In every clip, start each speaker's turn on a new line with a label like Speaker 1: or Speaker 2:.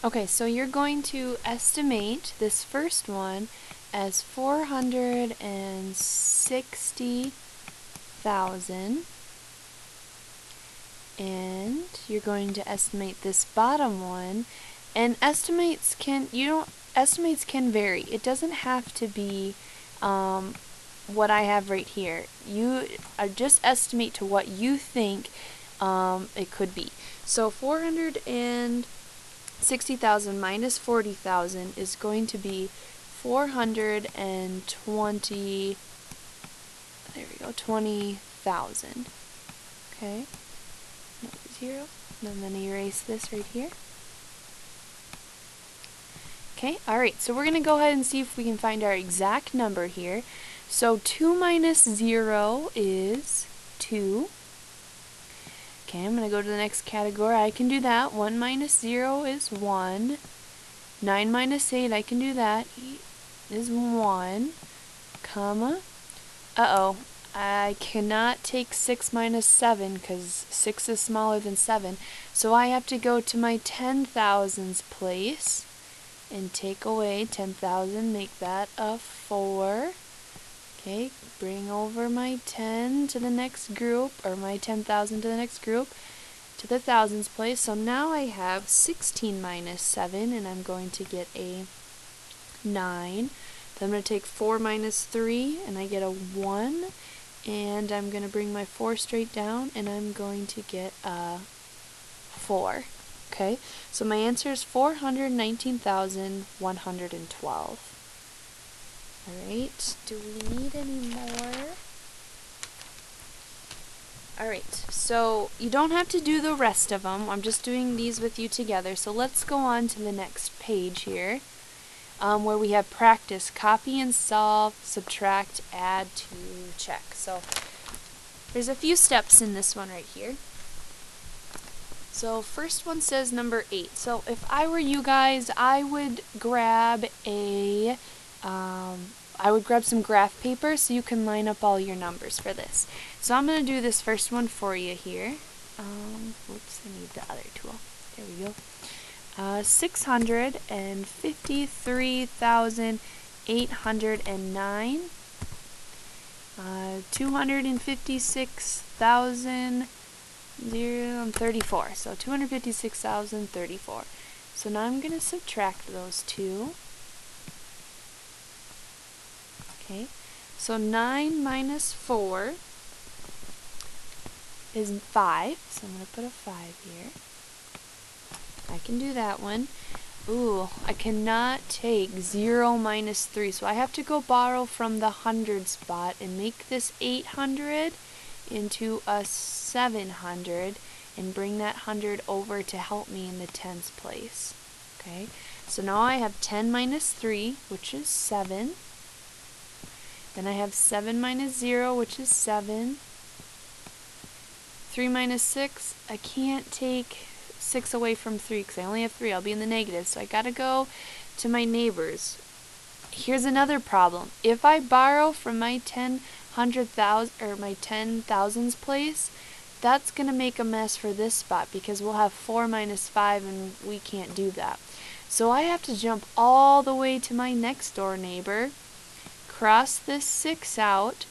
Speaker 1: Okay, so you're going to estimate this first one as 460,000, and you're going to estimate this bottom one, and estimates can vary. It doesn't have to be what I have right here. You just estimate to what you think it could be. So 460,000 minus 40,000 is going to be 420. There we go, 20,000. Okay. Another 0. And I'm going to erase this right here. Okay, alright, so we're going to go ahead and see if we can find our exact number here. So 2 minus 0 is 2. Okay, I'm going to go to the next category. I can do that. 1 minus 0 is 1. 9 minus 8, I can do that. Is 1, comma. Uh-oh, I cannot take 6 minus 7 because 6 is smaller than 7. So I have to go to my 10,000s place and take away 10,000, make that a 4. Okay, bring over my 10 to the next group, or my 10,000 to the next group, to the thousands place. So now I have 16 minus 7, and I'm going to get a 9. Then I'm going to take 4 minus 3, and I get a 1. And I'm going to bring my 4 straight down, and I'm going to get a 4. Okay, so my answer is 419,112. Alright, do we need any more? Alright, so you don't have to do the rest of them. I'm just doing these with you together. So let's go on to the next page here, where we have practice. Copy and solve, subtract, add to check. So there's a few steps in this one right here. So first one says number 8. So if I were you guys, I would grab some graph paper so you can line up all your numbers for this. So I'm going to do this first one for you here. Oops, I need the other tool. There we go. 653,809. 256,034. So 256,034. So now I'm going to subtract those two. Okay, so 9 minus 4 is 5, so I'm going to put a 5 here. I can do that one. Ooh, I cannot take 0 minus 3, so I have to go borrow from the 100 spot and make this 800 into a 700 and bring that 100 over to help me in the tens place. Okay, so now I have 10 minus 3, which is 7. Then I have 7 minus 0, which is 7. 3 minus 6, I can't take 6 away from 3 because I only have 3. I'll be in the negative, so I gotta go to my neighbors. Here's another problem. If I borrow from my 10,000s place, that's gonna make a mess for this spot because we'll have 4 minus 5 and we can't do that. So I have to jump all the way to my next door neighbor, cross this 6 out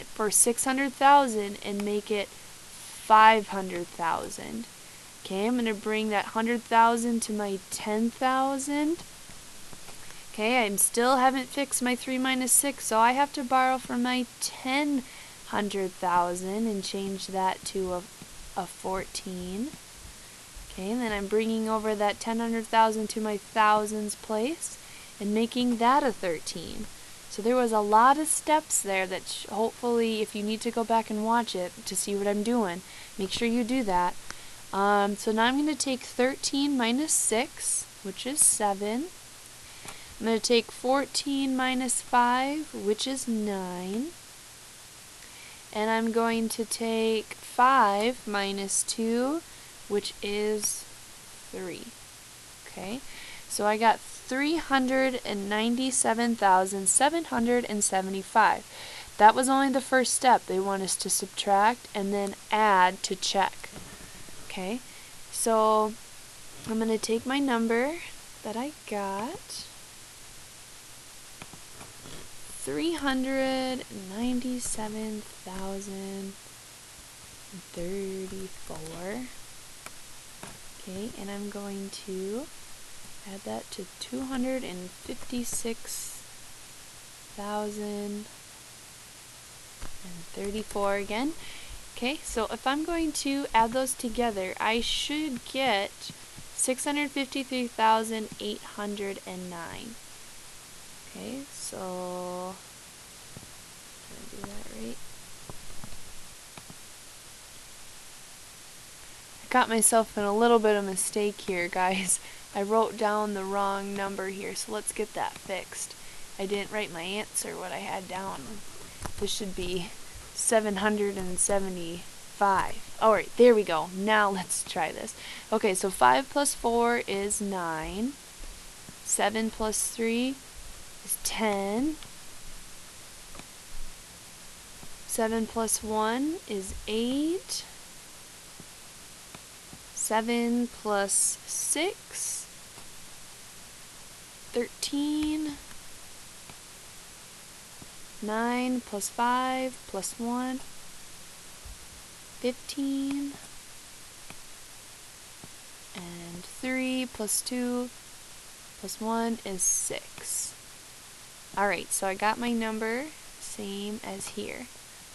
Speaker 1: for 600,000 and make it 500,000. Okay, I'm going to bring that 100,000 to my 10,000. Okay, I still haven't fixed my 3 minus 6, so I have to borrow from my 100,000 and change that to a 14. Okay, and then I'm bringing over that 100,000 to my thousands place and making that a 13. So there was a lot of steps there that hopefully if you need to go back and watch it to see what I'm doing, make sure you do that. So now I'm going to take 13 minus 6, which is 7. I'm going to take 14 minus 5, which is 9. And I'm going to take 5 minus 2, which is 3. Okay, so I got 397,775. That was only the first step. They want us to subtract and then add to check. Okay, so I'm going to take my number that I got, 397,034. Okay, and I'm going to add that to 256,034 again. Okay, so if I'm going to add those together, I should get 653,809. Okay, so did I do that right? I got myself in a little bit of a mistake here, guys. I wrote down the wrong number here, so let's get that fixed. I didn't write my answer, what I had down. This should be 775. Alright, there we go. Now let's try this. Okay, so 5 plus 4 is 9. 7 plus 3 is 10. 7 plus 1 is 8. 7 plus 6, 13. 9 plus 5 plus 1, 15. And 3 plus 2 plus 1 is 6. Alright, so I got my number, same as here.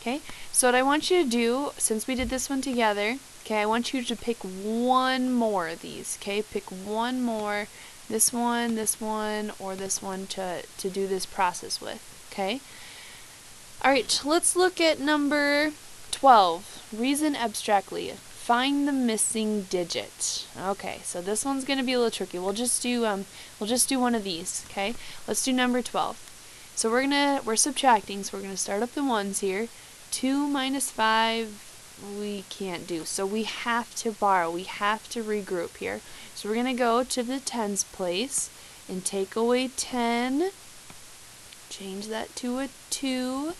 Speaker 1: Okay, so what I want you to do, since we did this one together, okay, I want you to pick one more of these, okay? Pick one more, this one, or this one to do this process with, okay? Alright, let's look at number 12. Reason abstractly. Find the missing digit. Okay, so this one's going to be a little tricky. We'll just do one of these, okay? Let's do number 12. So we're subtracting, so we're going to start up the ones here. 2 minus 5 we can't do. So we have to borrow. We have to regroup here. So we're going to go to the tens place and take away 10. Change that to a 2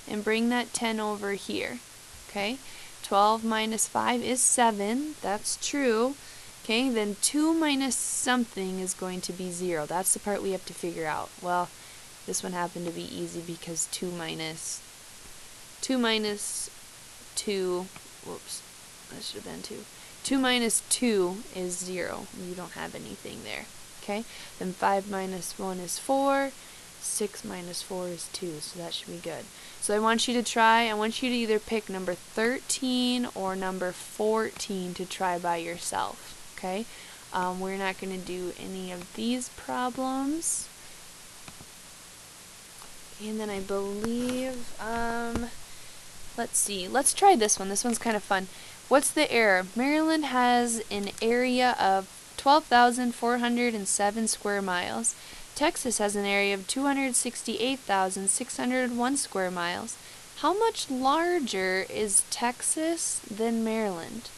Speaker 1: and bring that 10 over here. Okay? 12 minus 5 is 7. That's true. Okay, then 2 minus something is going to be 0. That's the part we have to figure out. Well, this one happened to be easy because 2 minus 2, whoops, that should have been 2. 2 minus 2 is 0. You don't have anything there. Okay, then 5 minus 1 is 4. 6 minus 4 is 2, so that should be good. So I want you to either pick number 13 or number 14 to try by yourself. Okay, we're not going to do any of these problems. And then I believe, let's see, let's try this one. This one's kind of fun. What's the error? Maryland has an area of 12,407 square miles. Texas has an area of 268,601 square miles. How much larger is Texas than Maryland?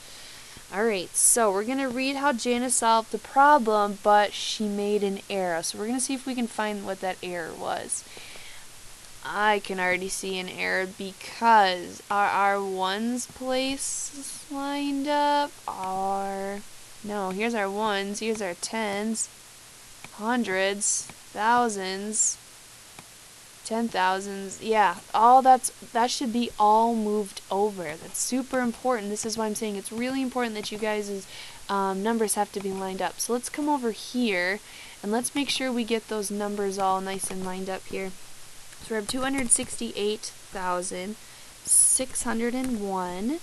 Speaker 1: Alright, so we're going to read how Jana solved the problem, but she made an error. So we're going to see if we can find what that error was. I can already see an error because our ones place lined up are... No, here's our ones, here's our tens, hundreds, thousands, 10,000s. Yeah, that should be all moved over. That's super important. This is why I'm saying it's really important that you guys' numbers have to be lined up. So let's come over here and let's make sure we get those numbers all nice and lined up here. So we have 268,601,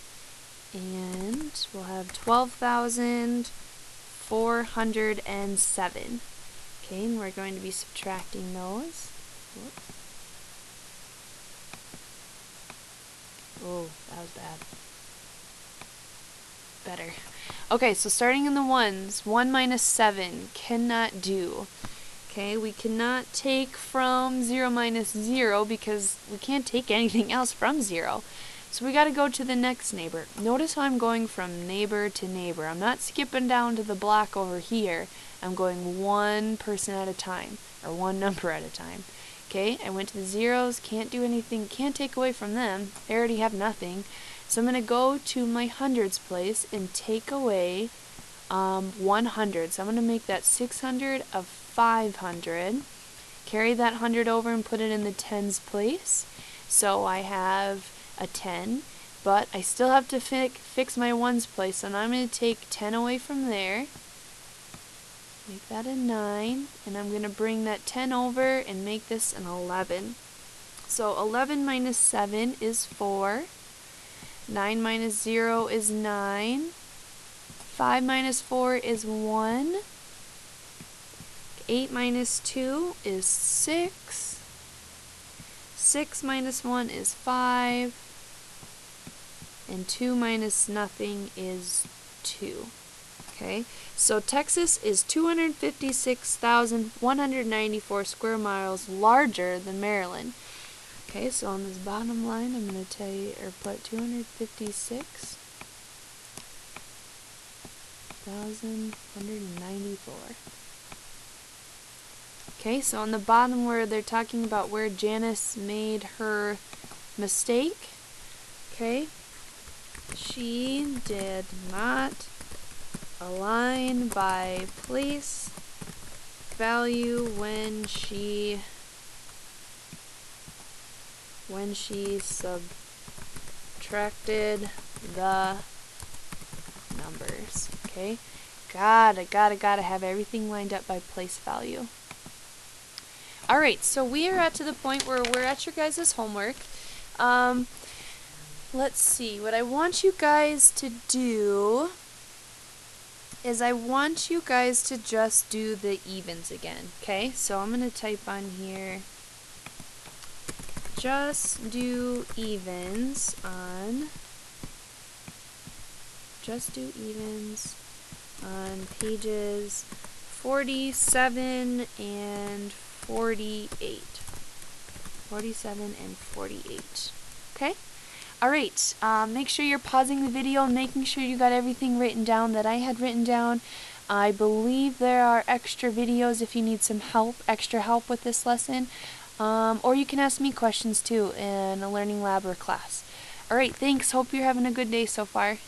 Speaker 1: and we'll have 12,407. Okay, and we're going to be subtracting those. Whoops. Oh, that was bad. Better. Okay, so starting in the ones, 1 minus 7 cannot do. Okay, we cannot take from 0 minus 0 because we can't take anything else from 0. So we got to go to the next neighbor. Notice how I'm going from neighbor to neighbor. I'm not skipping down to the block over here. I'm going one person at a time, or one number at a time. Okay, I went to the zeros, can't do anything, can't take away from them. They already have nothing. So I'm going to go to my hundreds place and take away 100. So I'm going to make that 600 of 500. Carry that 100 over and put it in the tens place. So I have a 10, but I still have to fix my ones place. So now I'm going to take 10 away from there. Make that a 9, and I'm going to bring that 10 over and make this an 11. So 11 minus 7 is 4. 9 minus 0 is 9. 5 minus 4 is 1. 8 minus 2 is 6. 6 minus 1 is 5. And 2 minus nothing is 2. Okay, so Texas is 256,194 square miles larger than Maryland. Okay, so on this bottom line, I'm going to tell you, or put 256,194. Okay, so on the bottom where they're talking about where Janice made her mistake, okay, she did not align by place value when she subtracted the numbers. Okay, gotta have everything lined up by place value. Alright, so we are at to the point where we're at your guys' homework. Let's see, what I want you guys to do is I want you guys to just do the evens again. Okay, so I'm going to type on here, just do evens on pages 47 and 48. 47 and 48. Okay? Alright, make sure you're pausing the video and making sure you got everything written down that I had written down. I believe there are extra videos if you need some help, extra help with this lesson. Or you can ask me questions too in a learning lab or class. Alright, thanks. Hope you're having a good day so far.